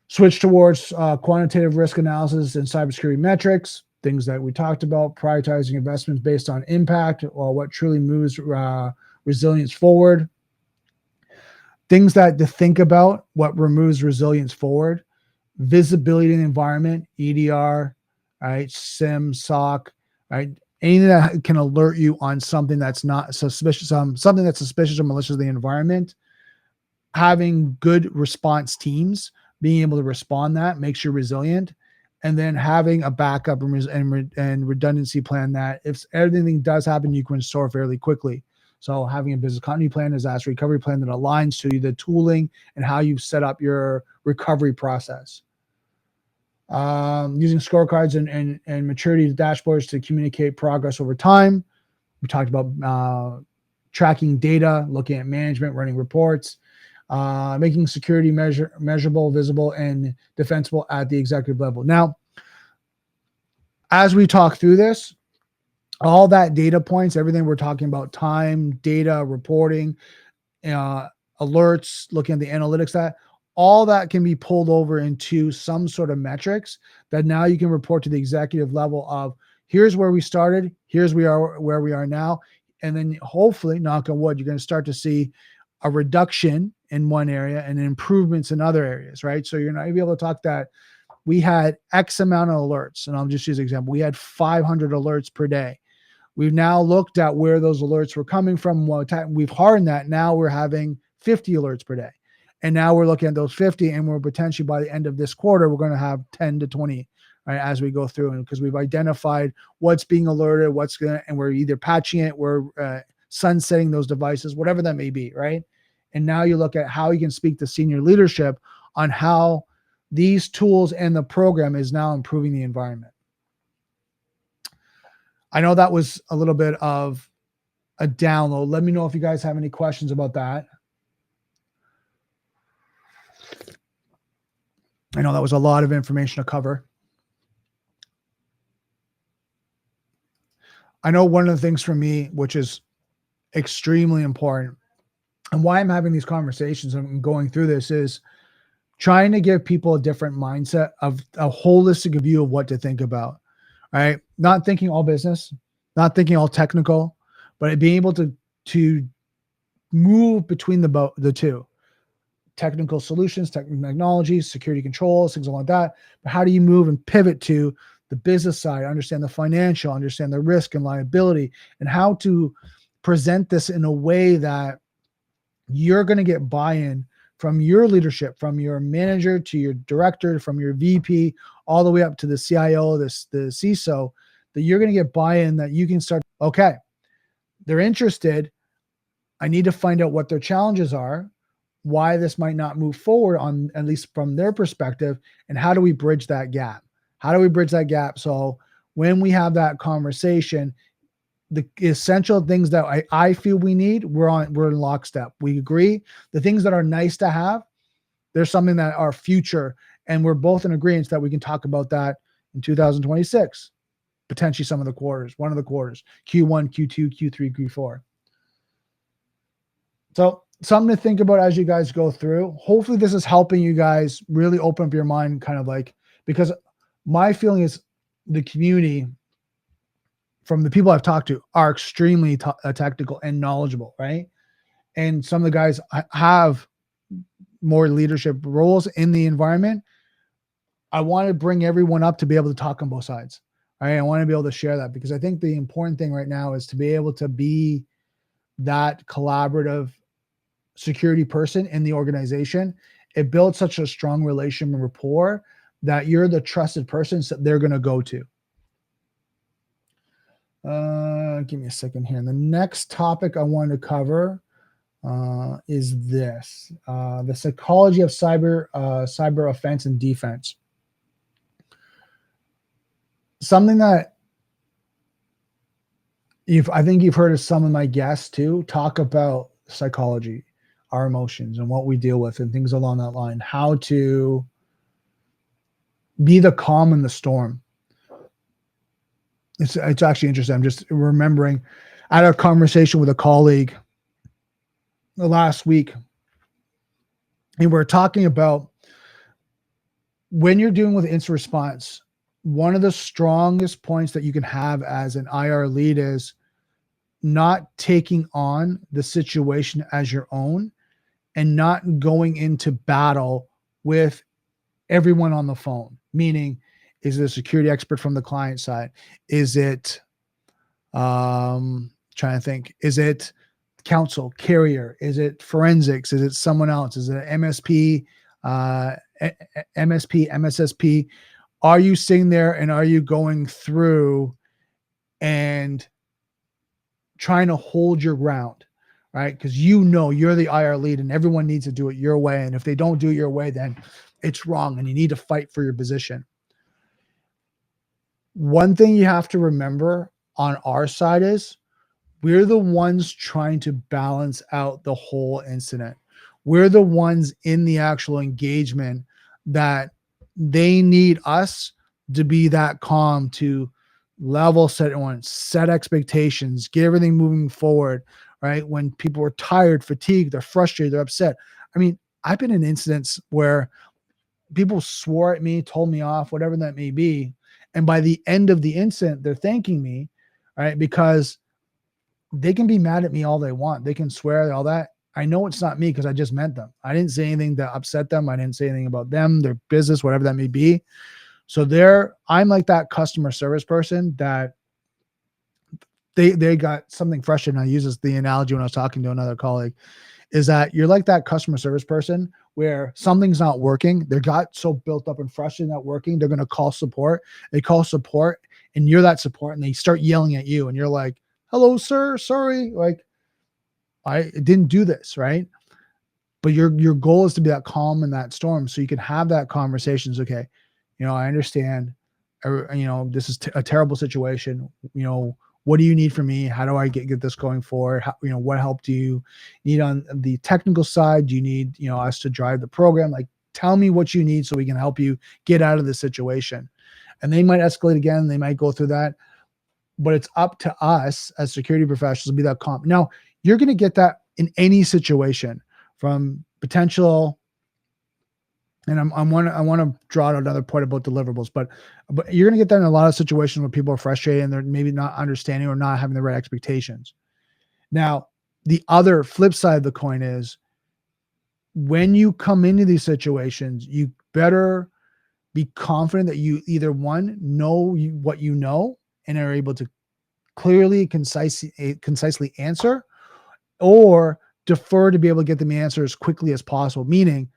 Switch towards quantitative risk analysis and cybersecurity metrics, things that we talked about, prioritizing investments based on impact or what truly moves resilience forward. Things that to think about, what removes resilience forward, visibility in the environment, EDR, right, SIM, SOC, right, anything that can alert you on something that's not suspicious, something that's suspicious or malicious in the environment. Having good response teams, being able to respond that makes you resilient, and then having a backup and redundancy plan that if anything does happen, you can restore fairly quickly. So having a business continuity plan, disaster recovery plan that aligns to the tooling and how you've set up your recovery process. Using scorecards and maturity dashboards to communicate progress over time. We talked about tracking data, looking at management, running reports, making security measurable, visible, and defensible at the executive level. Now, as we talk through this, all that data points, everything we're talking about, time, data, reporting, alerts, looking at the analytics, that all that can be pulled over into some sort of metrics that now you can report to the executive level of here's where we started, here's where we are now. And then hopefully, knock on wood, you're going to start to see a reduction in one area and improvements in other areas, right? So you're not going to be able to talk that we had X amount of alerts. And I'll just use an example. We had 500 alerts per day. We've now looked at where those alerts were coming from. We've hardened that. Now we're having 50 alerts per day. And now we're looking at those 50, and we're potentially by the end of this quarter, we're going to have 10 to 20, right, as we go through. And because we've identified what's being alerted, and we're either patching it, we're sunsetting those devices, whatever that may be, right? And now you look at how you can speak to senior leadership on how these tools and the program is now improving the environment. I know that was a little bit of a download. Let me know if you guys have any questions about that. I know that was a lot of information to cover. I know one of the things for me, which is extremely important, and why I'm having these conversations and going through this, is trying to give people a different mindset of a holistic view of what to think about, right? Not thinking all business, not thinking all technical, but being able to move between the two. Technical solutions, technical technologies, security controls, things like that. But how do you move and pivot to the business side, understand the financial, understand the risk and liability, and how to present this in a way that you're going to get buy-in from your leadership, from your manager to your director, from your VP, all the way up to the CIO, the CISO, that you're going to get buy-in that you can start, okay, they're interested. I need to find out what their challenges are, why this might not move forward on, at least from their perspective, and how do we bridge that gap? How do we bridge that gap? So when we have that conversation, the essential things that I feel we need, we're in lockstep. We agree. The things that are nice to have, there's something that are future, and we're both in agreement that we can talk about that in 2026, potentially some of the quarters, one of the quarters, Q1, Q2, Q3, Q4. So something to think about as you guys go through. Hopefully this is helping you guys really open up your mind, kind of like, because my feeling is the community, from the people I've talked to, are extremely technical and knowledgeable, right? And some of the guys have more leadership roles in the environment. I want to bring everyone up to be able to talk on both sides. Right? I want to be able to share that, because I think the important thing right now is to be able to be that collaborative security person in the organization. It builds such a strong relation and rapport that you're the trusted person that they're going to go to. Give me a second here. And the next topic I want to cover is this, the psychology of cyber offense and defense. Something that I think you've heard of some of my guests too talk about psychology, our emotions, and what we deal with, and things along that line, how to be the calm in the storm. It's actually interesting. I'm just remembering I had a conversation with a colleague last week, and we're talking about when you're dealing with instant response, one of the strongest points that you can have as an IR lead is not taking on the situation as your own and not going into battle with everyone on the phone. Meaning, is it a security expert from the client side? Is it trying to think, is it counsel, carrier? Is it forensics? Is it someone else? Is it MSP, MSP, MSSP? Are you sitting there and are you going through and trying to hold your ground, right? Because you're the IR lead and everyone needs to do it your way. And if they don't do it your way, then it's wrong and you need to fight for your position. One thing you have to remember on our side is we're the ones trying to balance out the whole incident. We're the ones in the actual engagement that they need us to be that calm, to level set everyone, set expectations, get everything moving forward, right? When people are tired, fatigued, they're frustrated, they're upset. I mean, I've been in incidents where people swore at me, told me off, whatever that may be. And by the end of the incident, they're thanking me, right? Because they can be mad at me all they want. They can swear all that. I know it's not me because I just met them. I didn't say anything that upset them. I didn't say anything about them, their business, whatever that may be. So I'm like that customer service person that they got something frustrated. And I use the analogy when I was talking to another colleague, is that you're like that customer service person where something's not working. They got so built up and frustrated not working, they're going to call support. They call support and you're that support and they start yelling at you and you're like, hello, sir, sorry. Like, I didn't do this, right? But your goal is to be that calm in that storm so you can have that conversations. Okay, I understand, this is a terrible situation. What do you need from me? How do I get this going forward? How, what help do you need on the technical side? Do you need, us to drive the program? Like, tell me what you need so we can help you get out of this situation. And they might escalate again. They might go through that, but it's up to us as security professionals to be that calm. Now, you're going to get that in any situation from potential. And I want to draw out another point about deliverables, but you're going to get that in a lot of situations where people are frustrated and they're maybe not understanding or not having the right expectations. Now, the other flip side of the coin is when you come into these situations, you better be confident that you either know what you know and are able to clearly, concisely answer, or defer to be able to get them the answer as quickly as possible. Meaning,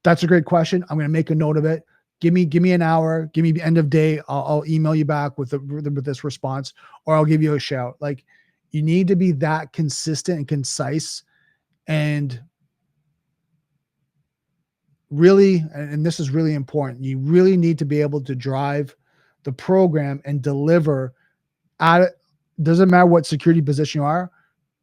that's a great question. I'm going to make a note of it. Give me an hour. Give me the end of day. I'll email you back with this response, or I'll give you a shout. Like, you need to be that consistent and concise, and really, and this is really important. You really need to be able to drive the program and deliver at it. Doesn't matter what security position you are.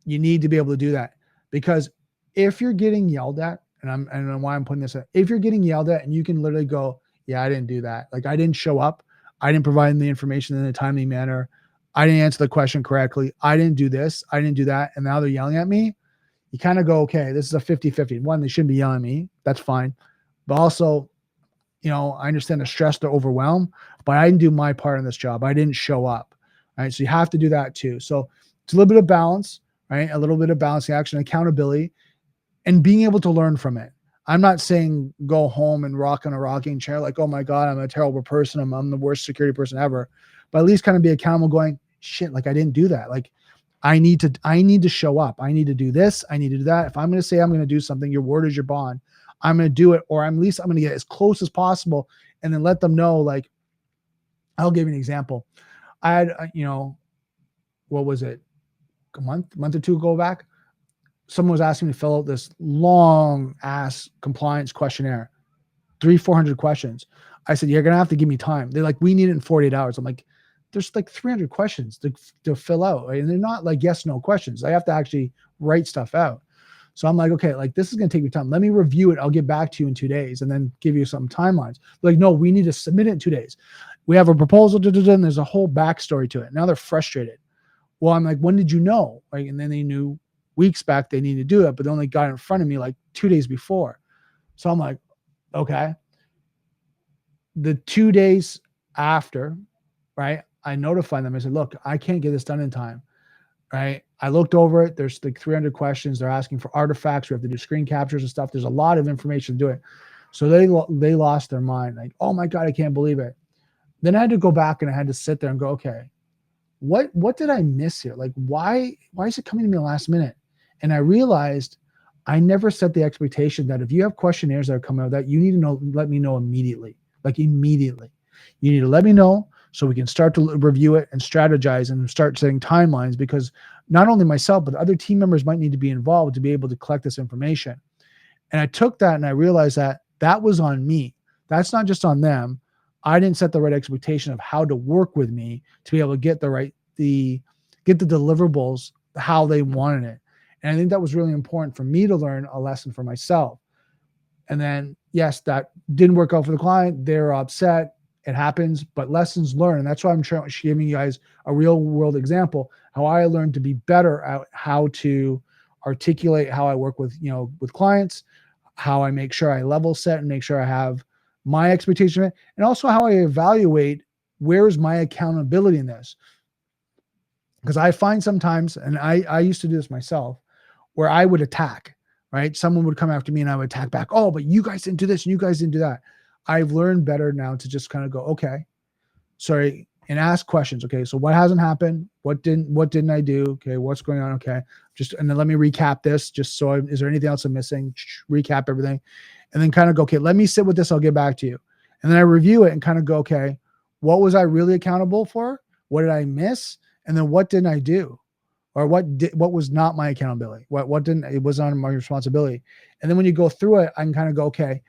You need to be able to do that, because if you're getting yelled at, and I don't know why I'm putting this in, if you're getting yelled at and you can literally go, yeah, I didn't do that. Like, I didn't show up. I didn't provide them the information in a timely manner. I didn't answer the question correctly. I didn't do this. I didn't do that. And now they're yelling at me. You kind of go, okay, this is a 50-50. One, they shouldn't be yelling at me. That's fine. But also, I understand the stress, the overwhelm, but I didn't do my part in this job. I didn't show up. Right. So you have to do that too. So it's a little bit of balance, right? A little bit of balancing action, accountability, and being able to learn from it. I'm not saying go home and rock on a rocking chair like, oh my God, I'm a terrible person. I'm the worst security person ever. But at least kind of be accountable going, shit, like, I didn't do that. Like, I need to show up. I need to do this. I need to do that. If I'm going to say I'm going to do something, your word is your bond. I'm going to do it, or at least I'm going to get as close as possible and then let them know. Like, I'll give you an example. I had, what was it? A month or two ago back, someone was asking me to fill out this long ass compliance questionnaire, 400 questions. I said, you're going to have to give me time. They're like, we need it in 48 hours. I'm like, there's like 300 questions to fill out. Right? And they're not like yes, no questions. I have to actually write stuff out. So I'm like, okay, like, this is going to take me time. Let me review it. I'll get back to you in 2 days and then give you some timelines. They're like, no, we need to submit it in 2 days. we have a proposal, and there's a whole backstory to it. Now they're frustrated. Well, I'm like, when did you know? Like, and then they knew weeks back they needed to do it, but they only got in front of me like 2 days before. So I'm like, okay. The 2 days after, right, I notified them. I said, look, I can't get this done in time, right? I looked over it. There's like 300 questions. They're asking for artifacts. We have to do screen captures and stuff. There's a lot of information to do it. So they lost their mind. Like, oh my God, I can't believe it. Then I had to go back and I had to sit there and go, okay, what did I miss here? Like, why is it coming to me last minute? And I realized I never set the expectation that if you have questionnaires that are coming out, that you need to let me know immediately. Like immediately. You need to let me know so we can start to review it and strategize and start setting timelines, because not only myself, but other team members might need to be involved to be able to collect this information. And I took that and I realized that was on me. That's not just on them. I didn't set the right expectation of how to work with me to be able to get the deliverables how they wanted it. And I think that was really important for me to learn a lesson for myself. And then, yes, that didn't work out for the client. They're upset. It happens, but lessons learned. And that's why I'm giving you guys a real world example, how I learned to be better at how to articulate how I work with clients, how I make sure I level set and make sure I have my expectation, and also how I evaluate where's my accountability in this. Because I find sometimes, and I used to do this myself, where I would attack, right? Someone would come after me and I would attack back. Oh, but you guys didn't do this and you guys didn't do that. I've learned better now to just kind of go, okay, sorry, and ask questions. Okay, so what hasn't happened? What didn't I do? Okay, what's going on? Okay, and then let me recap this. Just so is there anything else I'm missing? Recap everything, and then kind of go, okay, let me sit with this. I'll get back to you. And then I review it and kind of go, okay, what was I really accountable for? What did I miss? And then what didn't I do? Or what was not my accountability? What didn't, it was on my responsibility. And then when you go through it, I can kind of go, okay,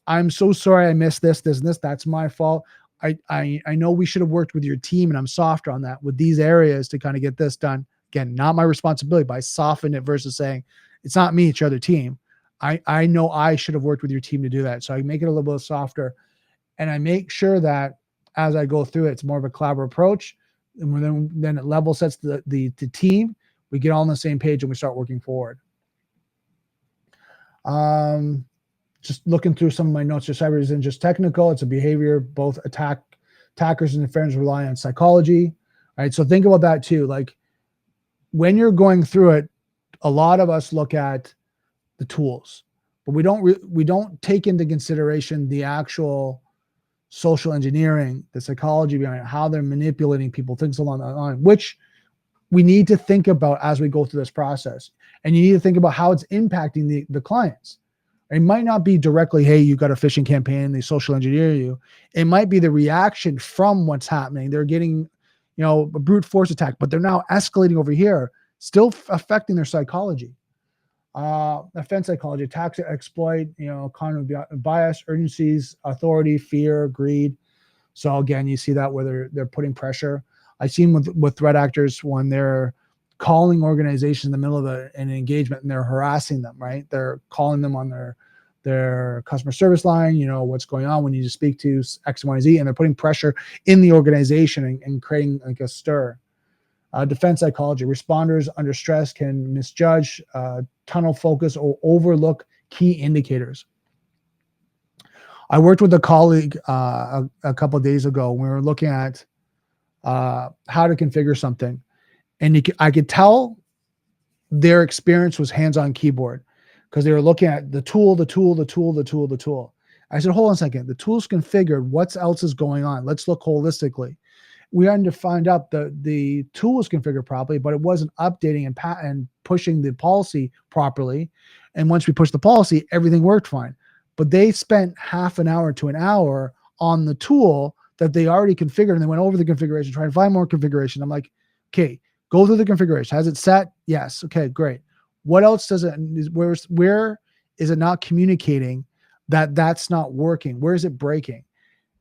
I'm so sorry I missed this, and this. That's my fault. I know we should have worked with your team, and I'm softer on that with these areas to kind of get this done. Again, not my responsibility, but I soften it versus saying it's not me, it's your other team. I know I should have worked with your team to do that. So I make it a little bit softer, and I make sure that as I go through it, it's more of a collaborative approach. And then it level sets the team. We get all on the same page and we start working forward. Just looking through some of my notes, your cyber isn't just technical, it's a behavior. Both attackers and defenders rely on psychology, right? So think about that too. Like when you're going through it, a lot of us look at the tools, but we don't take into consideration the actual social engineering, the psychology behind it, how they're manipulating people, things along that line, which we need to think about as we go through this process. And you need to think about how it's impacting the clients. It might not be directly, hey, you got a phishing campaign, they social engineer you. It might be the reaction from what's happening. They're getting, a brute force attack, but they're now escalating over here, still affecting their psychology. Offense psychology, attacks that exploit, cognitive bias, urgencies, authority, fear, greed. So again, you see that where they're putting pressure. I've seen with threat actors when they're calling organizations in the middle of an engagement and they're harassing them, right? They're calling them on their customer service line, what's going on, when you just speak to X, Y, Z, and they're putting pressure in the organization and creating like a stir. Defense psychology, responders under stress can misjudge, tunnel focus, or overlook key indicators. I worked with a colleague a couple of days ago. We were looking at how to configure something, and I could tell their experience was hands-on keyboard because they were looking at the tool. I said, hold on a second. The tool's configured. What else is going on? Let's look holistically. We had to find out the tool was configured properly, but it wasn't updating and pushing the policy properly. And once we pushed the policy, everything worked fine. But they spent half an hour to an hour on the tool that they already configured, and they went over the configuration, trying to find more configuration. I'm like, okay, go through the configuration. Has it set? Yes. Okay, great. What else does it? Where is it not communicating that's not working? Where is it breaking?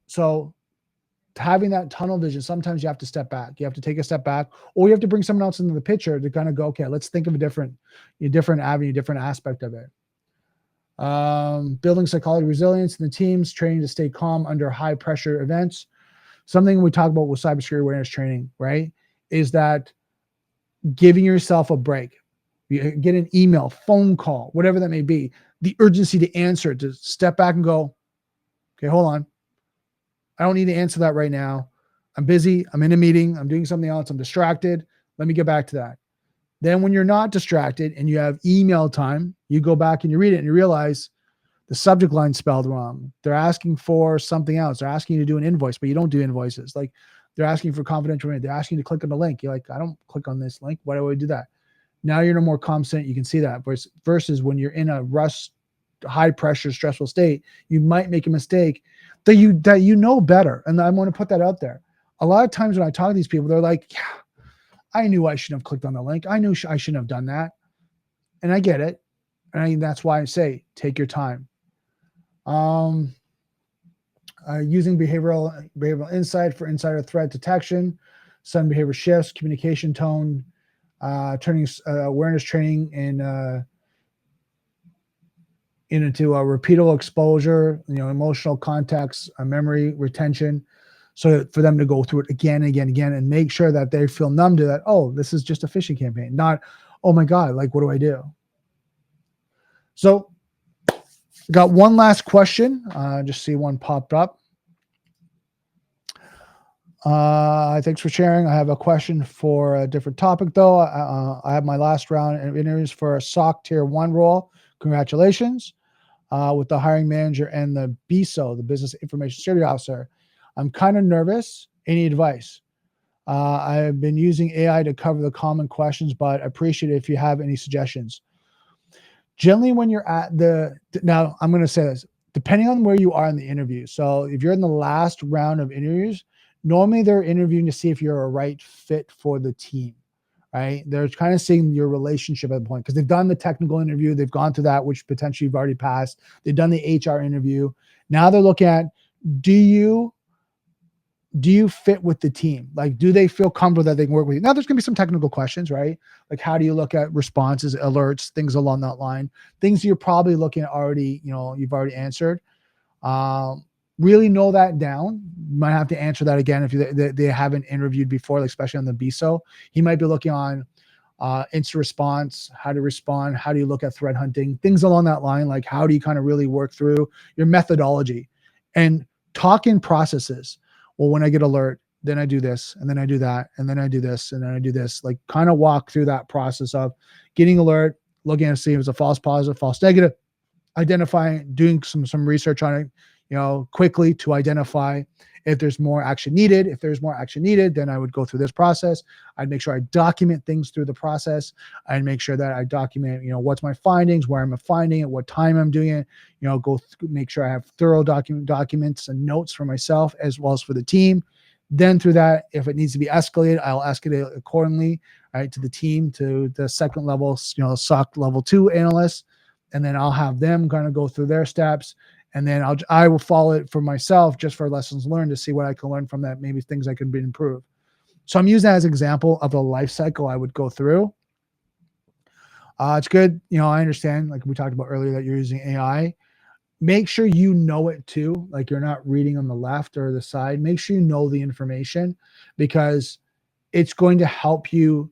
So having that tunnel vision, sometimes you have to step back. You have to take a step back, or you have to bring someone else into the picture to kind of go, okay, let's think of a different avenue, different aspect of it. Building psychology resilience in the teams, training to stay calm under high pressure events. something we talk about with cybersecurity awareness training, right? Is that giving yourself a break. You get an email, phone call, whatever that may be, the urgency to answer it, to step back and go, okay, hold on. I don't need to answer that right now. I'm busy. I'm in a meeting. I'm doing something else. I'm distracted. Let me get back to that. Then when you're not distracted and you have email time, you go back and you read it and you realize the subject line spelled wrong. They're asking for something else. They're asking you to do an invoice, but you don't do invoices. Like they're asking for confidential information. They're asking you to click on the link. You're like, I don't click on this link. Why do I do that? Now you're in a more calm state. You can see that versus when you're in a rush, high pressure, stressful state, you might make a mistake that you know better. And I want to put that out there. A lot of times when I talk to these people, they're like, yeah, I knew I shouldn't have clicked on the link. I knew I shouldn't have done that. And I get it. And that's why I say, take your time. Using behavioral insight for insider threat detection, sudden behavior shifts, communication tone, turning awareness training into a repeatable exposure, emotional context, memory retention, so for them to go through it again and again and again and make sure that they feel numb to that. Oh, this is just a phishing campaign, not, oh my God, like, what do I do? So got one last question. Just see one popped up. Thanks for sharing. I have a question for a different topic, though. I have my last round of interviews for a SOC Tier 1 role. Congratulations with the hiring manager and the BISO, the Business Information Security Officer. I'm kind of nervous. Any advice? I've been using AI to cover the common questions, but I appreciate it if you have any suggestions. Generally, when you're at now I'm going to say this, depending on where you are in the interview. So if you're in the last round of interviews, normally they're interviewing to see if you're a right fit for the team, right? They're kind of seeing your relationship at the point, because they've done the technical interview. They've gone through that, which potentially you've already passed. They've done the HR interview. Now they're looking at, do you fit with the team? Like, do they feel comfortable that they can work with you? Now there's going to be some technical questions, right? Like, how do you look at responses, alerts, things along that line, things you're probably looking at already, you've already answered. Really know that down. You might have to answer that again if they haven't interviewed before, like especially on the BISO. He might be looking on instant response, how to respond, how do you look at threat hunting, things along that line. Like, how do you kind of really work through your methodology and talk in processes? Well, when I get alert, then I do this, and then I do that, and then I do this, and then I do this. Like, kind of walk through that process of getting alert, looking to see if it's a false positive, false negative, identifying, doing some research on it, quickly to identify if there's more action needed. If there's more action needed, then I would go through this process. I'd make sure I document things through the process. I'd make sure that I document, what's my findings, where I'm finding it, what time I'm doing it, make sure I have thorough documents and notes for myself as well as for the team. Then through that, if it needs to be escalated, I'll escalate accordingly, right, to the team, to the second level, SOC level 2 analysts. And then I'll have them kind of go through their steps. And then I will follow it for myself, just for lessons learned, to see what I can learn from that, maybe things I can be improved. So I'm using that as an example of a life cycle I would go through. It's good. I understand, like we talked about earlier, that you're using AI. Make sure you know it too. Like, you're not reading on the left or the side. Make sure you know the information, because it's going to help you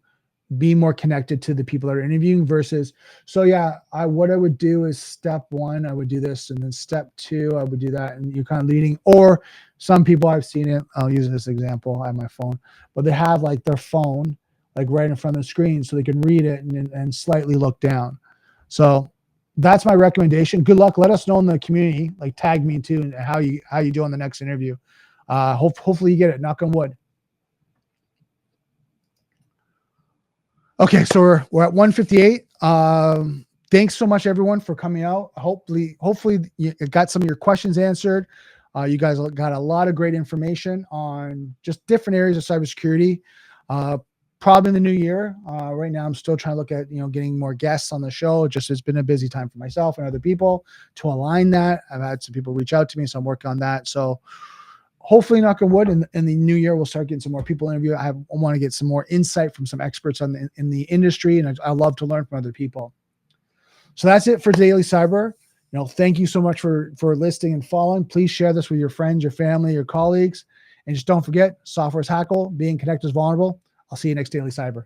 be more connected to the people that are interviewing versus, what I would do is step 1, I would do this. And then step 2, I would do that. And you're kind of leading, or some people, I've seen it. I'll use this example. I have my phone, but they have like their phone, like right in front of the screen, so they can read it and slightly look down. So that's my recommendation. Good luck. Let us know in the community, like tag me too, and how you do on the next interview. Hopefully you get it. Knock on wood. Okay, so we're at 158. Thanks so much, everyone, for coming out. Hopefully you got some of your questions answered. You guys got a lot of great information on just different areas of cybersecurity. Probably in the new year. Right now, I'm still trying to look at getting more guests on the show. It's been a busy time for myself and other people to align that. I've had some people reach out to me, so I'm working on that. So hopefully, knock on wood, in the new year, we'll start getting some more people interviewed. I want to get some more insight from some experts in the industry, and I love to learn from other people. So that's it for Daily Cyber. Thank you so much for listening and following. Please share this with your friends, your family, your colleagues, And just don't forget, software is hackable, being connected is vulnerable. I'll see you next Daily Cyber.